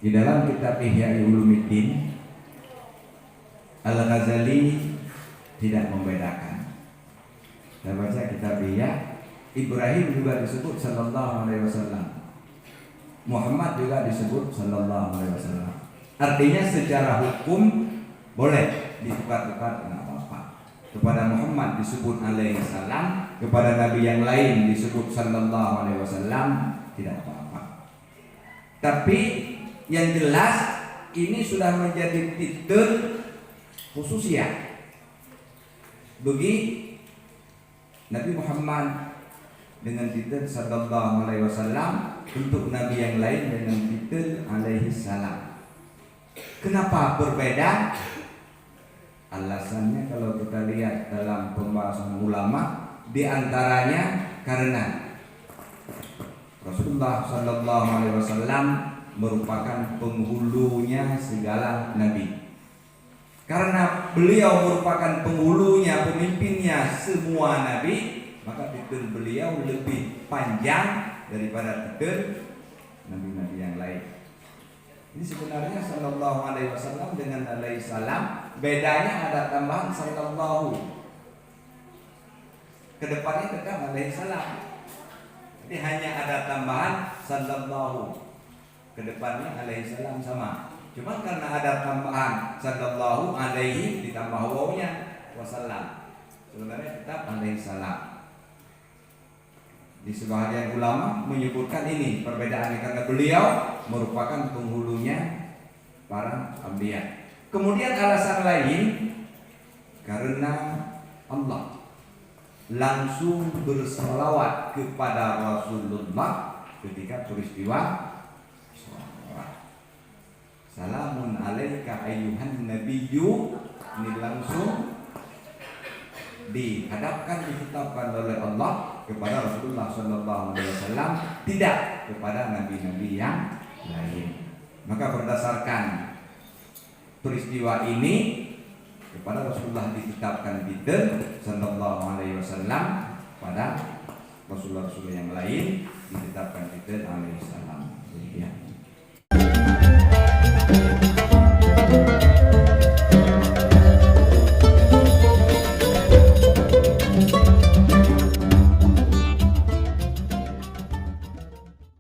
Di dalam kitab Ihya Ulumuddin, Al-Ghazali tidak membedakan. Kita baca kitab Ihya, Ibrahim juga disebut sallallahu alaihi wasallam, Muhammad juga disebut sallallahu alaihi wasallam. Artinya secara hukum boleh ditukar-tukar, tidak apa-apa. Kepada Muhammad disebut alaihi salam, kepada nabi yang lain disebut sallallahu alaihi wasallam, tidak apa-apa. Tapi yang jelas ini sudah menjadi titel khususnya bagi Nabi Muhammad dengan titel sallallahu alaihi wasallam, untuk nabi yang lain dengan titel alaihi salam. Kenapa berbeda? Alasannya kalau kita lihat dalam pembahasan ulama, di antaranya karena Rasulullah sallallahu alaihi wasallam merupakan penghulunya segala nabi. Karena beliau merupakan penghulunya, pemimpinnya semua nabi, maka titel beliau lebih panjang daripada titel nabi-nabi yang lain. Ini sebenarnya sallallahu alaihi wasallam dengan alaihi salam, bedanya ada tambahan sallallahu. Kedepannya tetap alaihi salam. Jadi hanya ada tambahan sallallahu. Kedepannya alaihi salam sama. Cuma karena ada tambahan sallallahu alaihi ditambah wawunya wasallam, sebenarnya tetap alaihi salam. Di sebagian ulama menyebutkan ini perbedaannya karena beliau merupakan penghulunya para anbiya. Kemudian alasan lain karena Allah langsung berselawat kepada Rasulullah ketika peristiwa salamun alaika ayyuhan nabiyyu, ini langsung dihadapkan, ditetapkan oleh Allah kepada Rasulullah sallallahu alaihi wasallam, tidak kepada nabi-nabi yang lain. Maka berdasarkan peristiwa ini kepada Rasulullah ditetapkan titel sallallahu alaihi wasallam, pada Rasulullah yang lain ditetapkan titel alaihi salam.